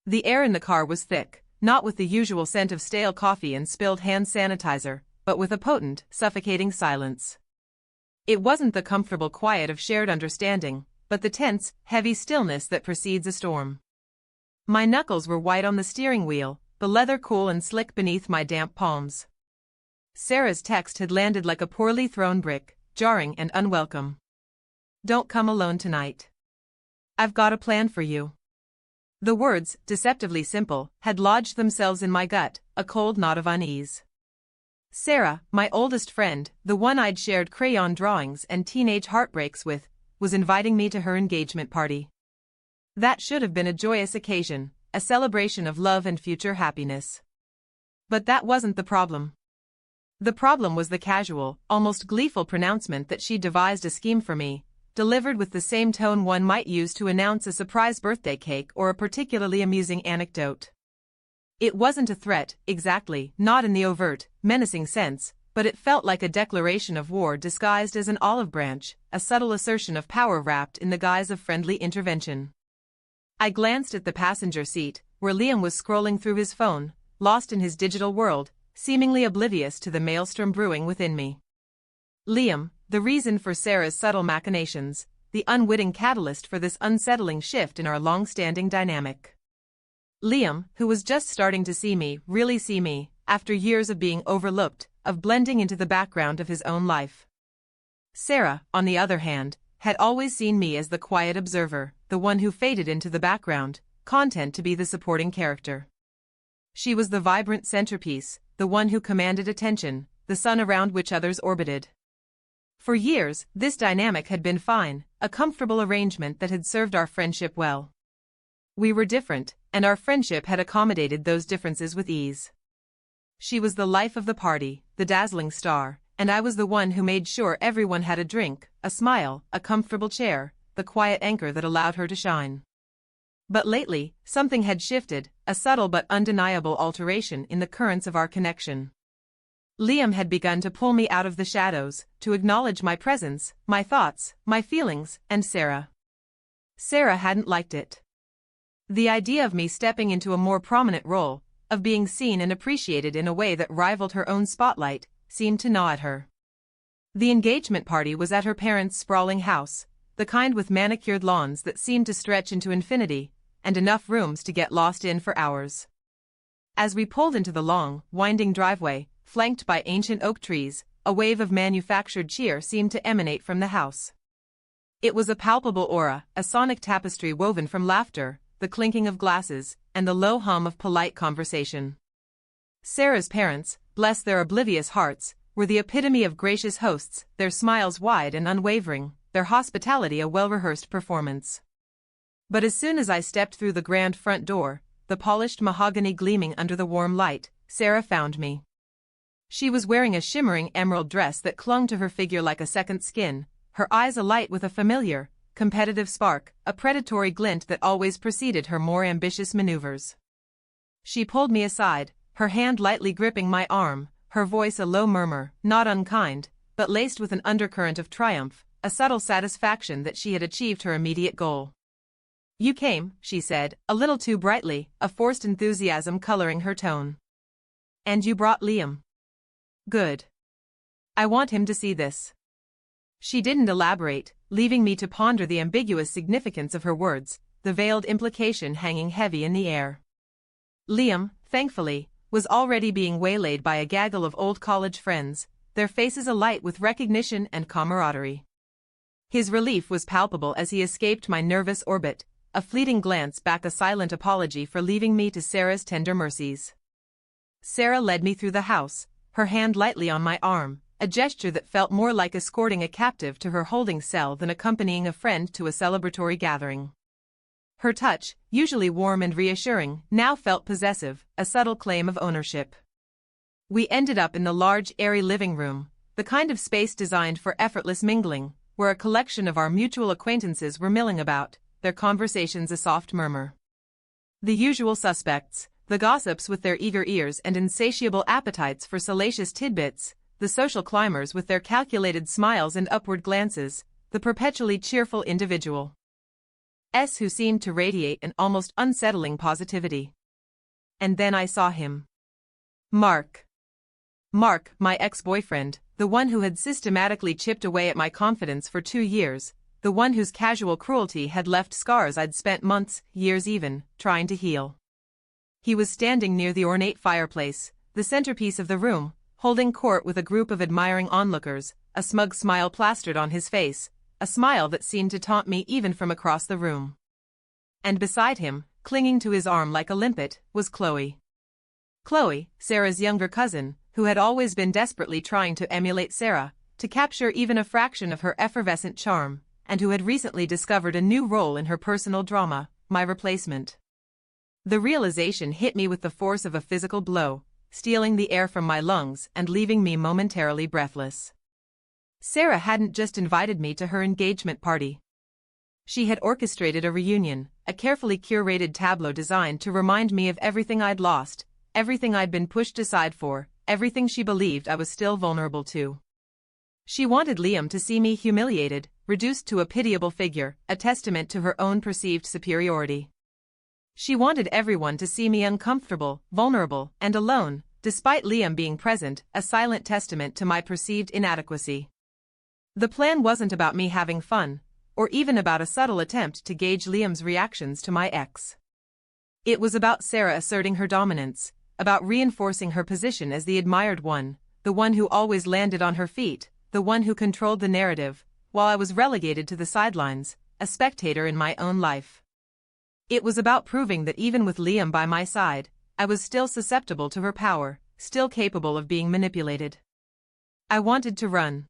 The air in the car was thick, not with the usual scent of stale coffee and spilled hand sanitizer, but with a potent, suffocating silence. It wasn't the comfortable quiet of shared understanding, but the tense, heavy stillness that precedes a storm. My knuckles were white on the steering wheel, the leather cool and slick beneath my damp palms. Sarah's text had landed like a poorly thrown brick, jarring and unwelcome. "Don't come alone tonight. I've got a plan for you." The words, deceptively simple, had lodged themselves in my gut, a cold knot of unease. Sarah, my oldest friend, the one I'd shared crayon drawings and teenage heartbreaks with, was inviting me to her engagement party. That should have been a joyous occasion, a celebration of love and future happiness. But that wasn't the problem. The problem was the casual, almost gleeful pronouncement that she'd devised a scheme for me, delivered with the same tone one might use to announce a surprise birthday cake or a particularly amusing anecdote. It wasn't a threat, exactly, not in the overt, menacing sense, but it felt like a declaration of war disguised as an olive branch, a subtle assertion of power wrapped in the guise of friendly intervention. I glanced at the passenger seat, where Liam was scrolling through his phone, lost in his digital world, seemingly oblivious to the maelstrom brewing within me. Liam, the reason for Sarah's subtle machinations, the unwitting catalyst for this unsettling shift in our long-standing dynamic. Liam, who was just starting to see me, really see me, after years of being overlooked, of blending into the background of his own life. Sarah, on the other hand, had always seen me as the quiet observer, the one who faded into the background, content to be the supporting character. She was the vibrant centerpiece, the one who commanded attention, the sun around which others orbited. For years, this dynamic had been fine, a comfortable arrangement that had served our friendship well. We were different, and our friendship had accommodated those differences with ease. She was the life of the party, the dazzling star, and I was the one who made sure everyone had a drink, a smile, a comfortable chair, the quiet anchor that allowed her to shine. But lately, something had shifted, a subtle but undeniable alteration in the currents of our connection. Liam had begun to pull me out of the shadows, to acknowledge my presence, my thoughts, my feelings, and Sarah. Sarah hadn't liked it. The idea of me stepping into a more prominent role, of being seen and appreciated in a way that rivaled her own spotlight, seemed to gnaw at her. The engagement party was at her parents' sprawling house, the kind with manicured lawns that seemed to stretch into infinity, and enough rooms to get lost in for hours. As we pulled into the long, winding driveway, flanked by ancient oak trees, a wave of manufactured cheer seemed to emanate from the house. It was a palpable aura, a sonic tapestry woven from laughter, the clinking of glasses, and the low hum of polite conversation. Sarah's parents, bless their oblivious hearts, were the epitome of gracious hosts, their smiles wide and unwavering, their hospitality a well-rehearsed performance. But as soon as I stepped through the grand front door, the polished mahogany gleaming under the warm light, Sarah found me. She was wearing a shimmering emerald dress that clung to her figure like a second skin, her eyes alight with a familiar, competitive spark, a predatory glint that always preceded her more ambitious maneuvers. She pulled me aside, her hand lightly gripping my arm, her voice a low murmur, not unkind, but laced with an undercurrent of triumph, a subtle satisfaction that she had achieved her immediate goal. "You came," she said, a little too brightly, a forced enthusiasm coloring her tone. "And you brought Liam. Good. I want him to see this." She didn't elaborate, leaving me to ponder the ambiguous significance of her words, the veiled implication hanging heavy in the air. Liam, thankfully, was already being waylaid by a gaggle of old college friends, their faces alight with recognition and camaraderie. His relief was palpable as he escaped my nervous orbit, a fleeting glance back a silent apology for leaving me to Sarah's tender mercies. Sarah led me through the house, her hand lightly on my arm, a gesture that felt more like escorting a captive to her holding cell than accompanying a friend to a celebratory gathering. Her touch, usually warm and reassuring, now felt possessive, a subtle claim of ownership. We ended up in the large, airy living room, the kind of space designed for effortless mingling, where a collection of our mutual acquaintances were milling about, their conversations a soft murmur. The usual suspects, the gossips with their eager ears and insatiable appetites for salacious tidbits, the social climbers with their calculated smiles and upward glances, the perpetually cheerful individual. who seemed to radiate an almost unsettling positivity. And then I saw him. Mark. Mark, my ex-boyfriend, the one who had systematically chipped away at my confidence for 2 years, the one whose casual cruelty had left scars I'd spent months, years even, trying to heal. He was standing near the ornate fireplace, the centerpiece of the room, holding court with a group of admiring onlookers, a smug smile plastered on his face, a smile that seemed to taunt me even from across the room. And beside him, clinging to his arm like a limpet, was Chloe. Chloe, Sarah's younger cousin, who had always been desperately trying to emulate Sarah, to capture even a fraction of her effervescent charm, and who had recently discovered a new role in her personal drama, my replacement. The realization hit me with the force of a physical blow, stealing the air from my lungs and leaving me momentarily breathless. Sarah hadn't just invited me to her engagement party. She had orchestrated a reunion, a carefully curated tableau designed to remind me of everything I'd lost, everything I'd been pushed aside for, everything she believed I was still vulnerable to. She wanted Liam to see me humiliated, reduced to a pitiable figure, a testament to her own perceived superiority. She wanted everyone to see me uncomfortable, vulnerable, and alone, despite Liam being present, a silent testament to my perceived inadequacy. The plan wasn't about me having fun, or even about a subtle attempt to gauge Liam's reactions to my ex. It was about Sarah asserting her dominance, about reinforcing her position as the admired one, the one who always landed on her feet, the one who controlled the narrative, while I was relegated to the sidelines, a spectator in my own life. It was about proving that even with Liam by my side, I was still susceptible to her power, still capable of being manipulated. I wanted to run.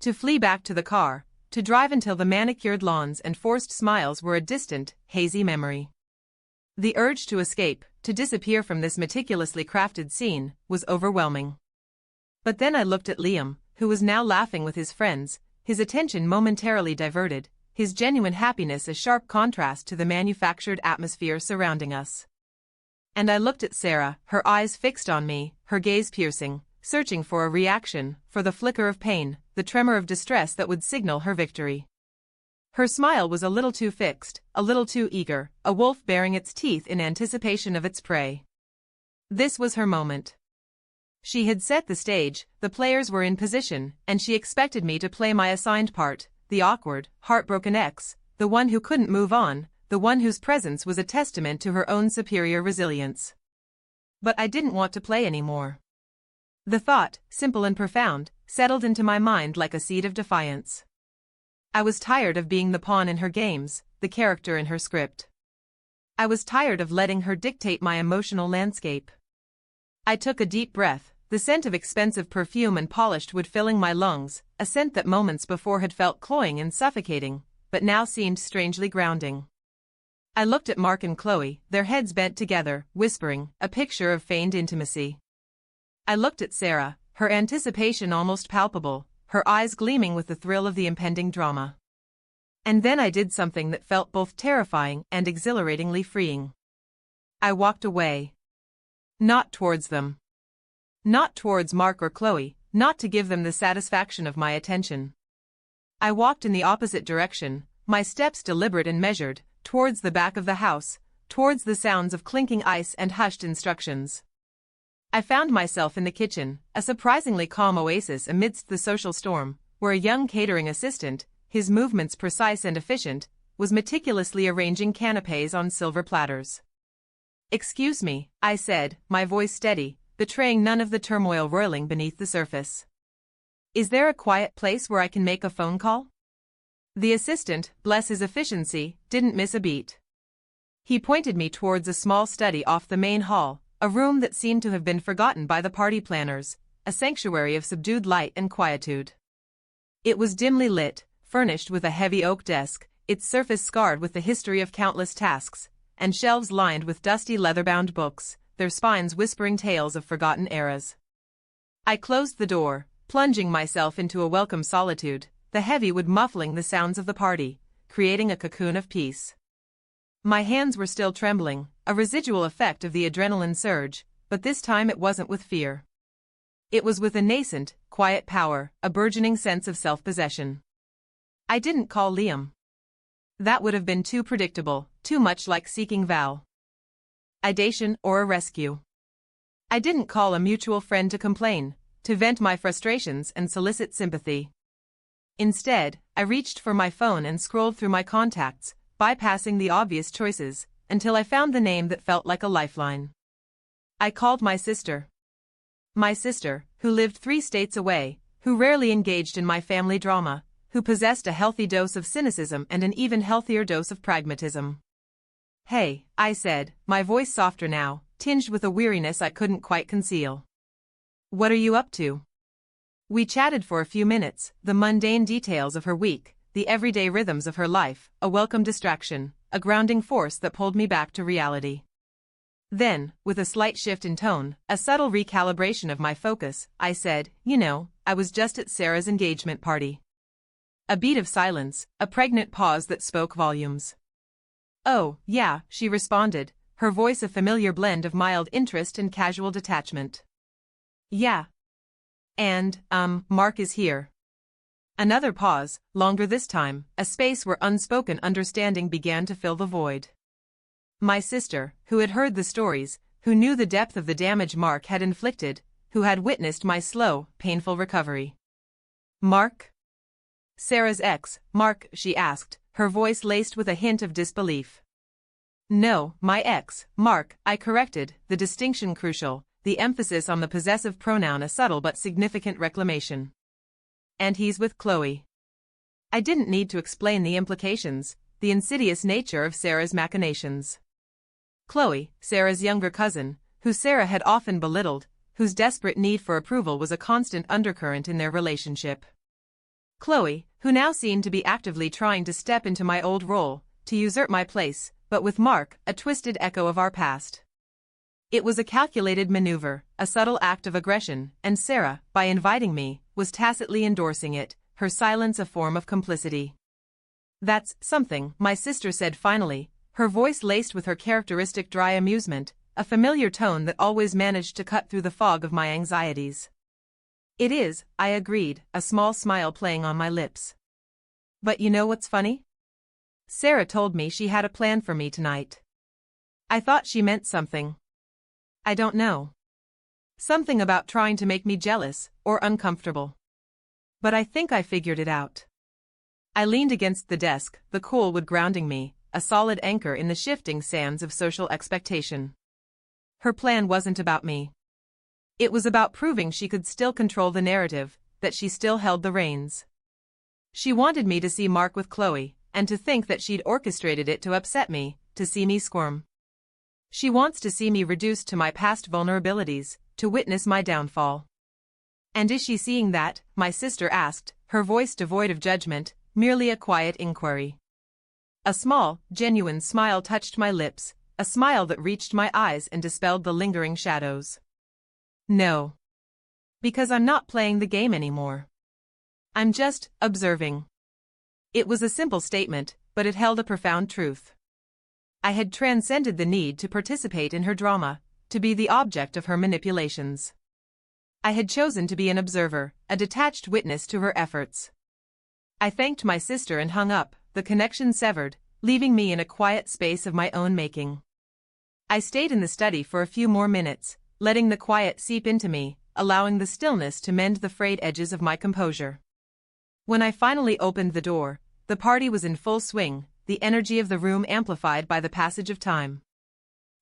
To flee back to the car, to drive until the manicured lawns and forced smiles were a distant, hazy memory. The urge to escape, to disappear from this meticulously crafted scene, was overwhelming. But then I looked at Liam, who was now laughing with his friends, his attention momentarily diverted, his genuine happiness a sharp contrast to the manufactured atmosphere surrounding us. And I looked at Sarah, her eyes fixed on me, her gaze piercing, searching for a reaction, for the flicker of pain, the tremor of distress that would signal her victory. Her smile was a little too fixed, a little too eager, a wolf baring its teeth in anticipation of its prey. This was her moment. She had set the stage, the players were in position, and she expected me to play my assigned part, the awkward, heartbroken ex, the one who couldn't move on, the one whose presence was a testament to her own superior resilience. But I didn't want to play anymore. The thought, simple and profound, settled into my mind like a seed of defiance. I was tired of being the pawn in her games, the character in her script. I was tired of letting her dictate my emotional landscape. I took a deep breath, the scent of expensive perfume and polished wood filling my lungs, a scent that moments before had felt cloying and suffocating, but now seemed strangely grounding. I looked at Mark and Chloe, their heads bent together, whispering, a picture of feigned intimacy. I looked at Sarah, her anticipation almost palpable, her eyes gleaming with the thrill of the impending drama. And then I did something that felt both terrifying and exhilaratingly freeing. I walked away. Not towards them. Not towards Mark or Chloe, not to give them the satisfaction of my attention. I walked in the opposite direction, my steps deliberate and measured, towards the back of the house, towards the sounds of clinking ice and hushed instructions. I found myself in the kitchen, a surprisingly calm oasis amidst the social storm, where a young catering assistant, his movements precise and efficient, was meticulously arranging canapés on silver platters. "Excuse me," I said, my voice steady, betraying none of the turmoil roiling beneath the surface. "Is there a quiet place where I can make a phone call?" The assistant, bless his efficiency, didn't miss a beat. He pointed me towards a small study off the main hall, a room that seemed to have been forgotten by the party planners, a sanctuary of subdued light and quietude. It was dimly lit, furnished with a heavy oak desk, its surface scarred with the history of countless tasks, and shelves lined with dusty leather-bound books, their spines whispering tales of forgotten eras. I closed the door, plunging myself into a welcome solitude, the heavy wood muffling the sounds of the party, creating a cocoon of peace. My hands were still trembling, a residual effect of the adrenaline surge, but this time it wasn't with fear. It was with a nascent, quiet power, a burgeoning sense of self-possession. I didn't call Liam. That would have been too predictable, too much like seeking validation or a rescue. I didn't call a mutual friend to complain, to vent my frustrations and solicit sympathy. Instead, I reached for my phone and scrolled through my contacts, bypassing the obvious choices, until I found the name that felt like a lifeline. I called my sister. My sister, who lived 3 states away, who rarely engaged in my family drama, who possessed a healthy dose of cynicism and an even healthier dose of pragmatism. "Hey," I said, my voice softer now, tinged with a weariness I couldn't quite conceal. "What are you up to?" We chatted for a few minutes, the mundane details of her week, the everyday rhythms of her life, a welcome distraction, a grounding force that pulled me back to reality. Then, with a slight shift in tone, a subtle recalibration of my focus, I said, I was just at Sarah's engagement party." A beat of silence, a pregnant pause that spoke volumes. "Oh, yeah," she responded, her voice a familiar blend of mild interest and casual detachment. "Yeah. And, Mark is here." Another pause, longer this time, a space where unspoken understanding began to fill the void. My sister, who had heard the stories, who knew the depth of the damage Mark had inflicted, who had witnessed my slow, painful recovery. "Mark?" "Sarah's ex, Mark," she asked, her voice laced with a hint of disbelief. "No, my ex, Mark," I corrected, the distinction crucial, the emphasis on the possessive pronoun a subtle but significant reclamation. "And he's with Chloe." I didn't need to explain the implications, the insidious nature of Sarah's machinations. Chloe, Sarah's younger cousin, who Sarah had often belittled, whose desperate need for approval was a constant undercurrent in their relationship. Chloe, who now seemed to be actively trying to step into my old role, to usurp my place, but with Mark, a twisted echo of our past. It was a calculated maneuver, a subtle act of aggression, and Sarah, by inviting me, was tacitly endorsing it, her silence a form of complicity. "That's something," my sister said finally, her voice laced with her characteristic dry amusement, a familiar tone that always managed to cut through the fog of my anxieties. "It is," I agreed, a small smile playing on my lips. "But you know what's funny? Sarah told me she had a plan for me tonight. I thought she meant something. I don't know. Something about trying to make me jealous, or uncomfortable. But I think I figured it out." I leaned against the desk, the cool wood grounding me, a solid anchor in the shifting sands of social expectation. Her plan wasn't about me. It was about proving she could still control the narrative, that she still held the reins. She wanted me to see Mark with Chloe, and to think that she'd orchestrated it to upset me, to see me squirm. She wants to see me reduced to my past vulnerabilities, to witness my downfall. "And is she seeing that?" my sister asked, her voice devoid of judgment, merely a quiet inquiry. A small, genuine smile touched my lips, a smile that reached my eyes and dispelled the lingering shadows. "No. Because I'm not playing the game anymore. I'm just observing." It was a simple statement, but it held a profound truth. I had transcended the need to participate in her drama, to be the object of her manipulations. I had chosen to be an observer, a detached witness to her efforts. I thanked my sister and hung up, the connection severed, leaving me in a quiet space of my own making. I stayed in the study for a few more minutes, letting the quiet seep into me, allowing the stillness to mend the frayed edges of my composure. When I finally opened the door, the party was in full swing, the energy of the room amplified by the passage of time.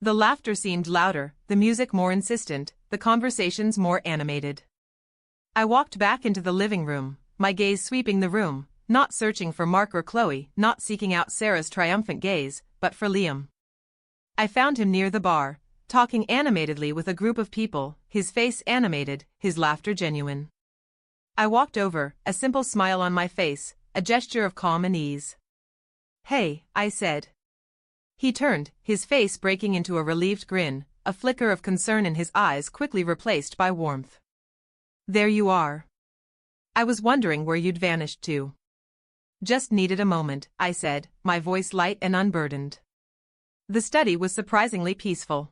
The laughter seemed louder, the music more insistent, the conversations more animated. I walked back into the living room, my gaze sweeping the room, not searching for Mark or Chloe, not seeking out Sarah's triumphant gaze, but for Liam. I found him near the bar, talking animatedly with a group of people, his face animated, his laughter genuine. I walked over, a simple smile on my face, a gesture of calm and ease. "Hey," I said. He turned, his face breaking into a relieved grin, a flicker of concern in his eyes quickly replaced by warmth. "There you are. I was wondering where you'd vanished to." "Just needed a moment," I said, my voice light and unburdened. The study was surprisingly peaceful.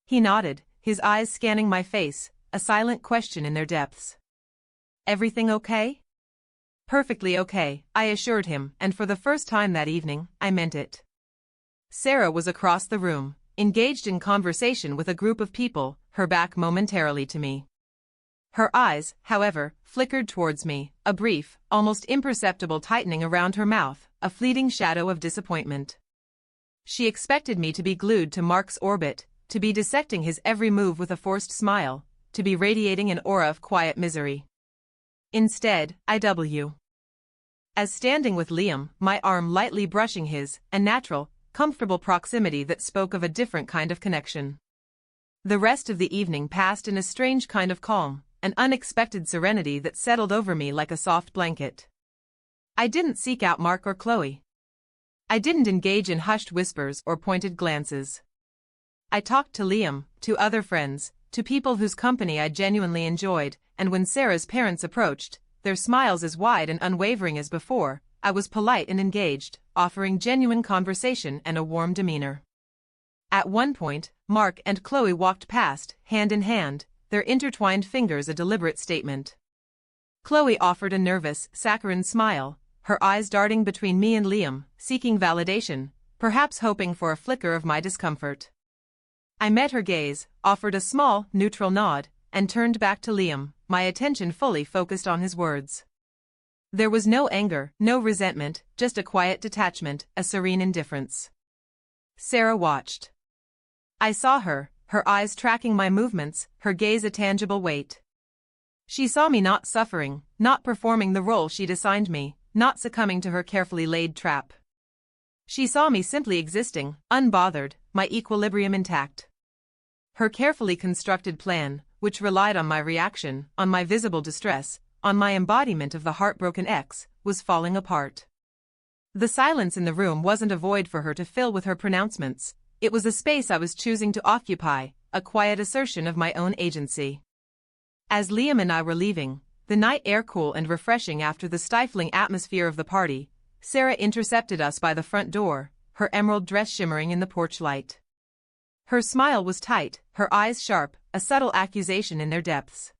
He nodded, his eyes scanning my face, a silent question in their depths. "Everything okay?" Perfectly okay, I assured him, and for the first time that evening, I meant it. Sarah was across the room, engaged in conversation with a group of people, her back momentarily to me. Her eyes, however, flickered towards me, a brief, almost imperceptible tightening around her mouth, a fleeting shadow of disappointment. She expected me to be glued to Mark's orbit, to be dissecting his every move with a forced smile, to be radiating an aura of quiet misery. Instead, as standing with Liam, my arm lightly brushing his, a natural, comfortable proximity that spoke of a different kind of connection. The rest of the evening passed in a strange kind of calm, an unexpected serenity that settled over me like a soft blanket. I didn't seek out Mark or Chloe. I didn't engage in hushed whispers or pointed glances. I talked to Liam, to other friends, to people whose company I genuinely enjoyed, and when Sarah's parents approached, their smiles as wide and unwavering as before, I was polite and engaged, offering genuine conversation and a warm demeanor. At one point, Mark and Chloe walked past, hand in hand, their intertwined fingers a deliberate statement. Chloe offered a nervous, saccharine smile, her eyes darting between me and Liam, seeking validation, perhaps hoping for a flicker of my discomfort. I met her gaze, offered a small, neutral nod, and turned back to Liam, my attention fully focused on his words. There was no anger, no resentment, just a quiet detachment, a serene indifference. Sarah watched. I saw her, her eyes tracking my movements, her gaze a tangible weight. She saw me not suffering, not performing the role she'd assigned me, not succumbing to her carefully laid trap. She saw me simply existing, unbothered, my equilibrium intact. Her carefully constructed plan, which relied on my reaction, on my visible distress, on my embodiment of the heartbroken ex, was falling apart. The silence in the room wasn't a void for her to fill with her pronouncements, it was a space I was choosing to occupy, a quiet assertion of my own agency. As Liam and I were leaving, the night air cool and refreshing after the stifling atmosphere of the party, Sarah intercepted us by the front door, her emerald dress shimmering in the porch light. Her smile was tight, her eyes sharp, a subtle accusation in their depths.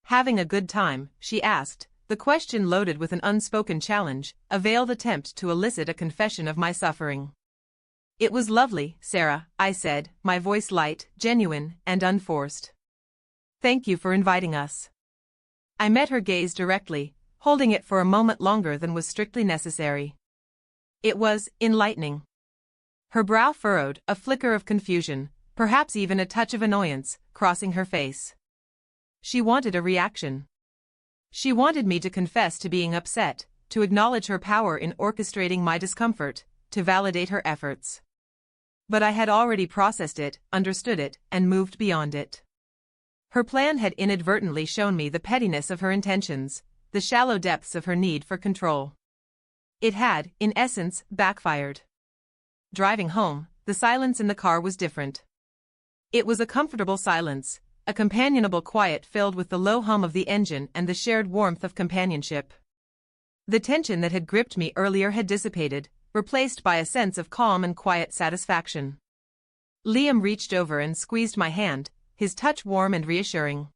Having a good time, she asked, the question loaded with an unspoken challenge, a veiled attempt to elicit a confession of my suffering. It was lovely, Sarah, I said, my voice light, genuine, and unforced. Thank you for inviting us. I met her gaze directly, holding it for a moment longer than was strictly necessary. It was enlightening. Her brow furrowed, a flicker of confusion, perhaps even a touch of annoyance, crossing her face. She wanted a reaction. She wanted me to confess to being upset, to acknowledge her power in orchestrating my discomfort, to validate her efforts. But I had already processed it, understood it, and moved beyond it. Her plan had inadvertently shown me the pettiness of her intentions, the shallow depths of her need for control. It had, in essence, backfired. Driving home, the silence in the car was different. It was a comfortable silence, a companionable quiet filled with the low hum of the engine and the shared warmth of companionship. The tension that had gripped me earlier had dissipated, replaced by a sense of calm and quiet satisfaction. Liam reached over and squeezed my hand, his touch warm and reassuring.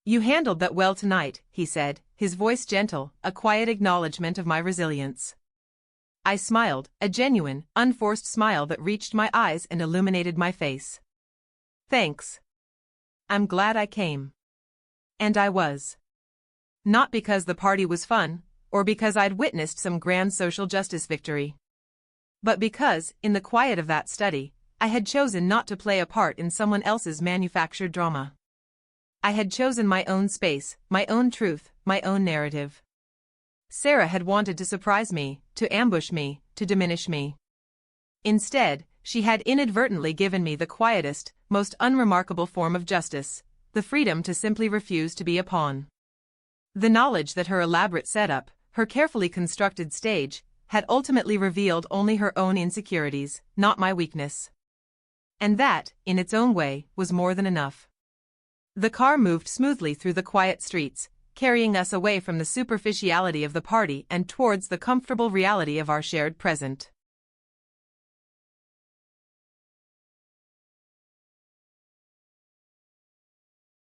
You handled that well tonight, he said, his voice gentle, a quiet acknowledgement of my resilience. I smiled, a genuine, unforced smile that reached my eyes and illuminated my face. Thanks. I'm glad I came. And I was. Not because the party was fun, or because I'd witnessed some grand social justice victory. But because, in the quiet of that study, I had chosen not to play a part in someone else's manufactured drama. I had chosen my own space, my own truth, my own narrative. Sarah had wanted to surprise me, to ambush me, to diminish me. Instead, she had inadvertently given me the quietest, most unremarkable form of justice, the freedom to simply refuse to be a pawn. The knowledge that her elaborate setup, her carefully constructed stage, had ultimately revealed only her own insecurities, not my weakness. And that, in its own way, was more than enough. The car moved smoothly through the quiet streets, carrying us away from the superficiality of the party and towards the comfortable reality of our shared present.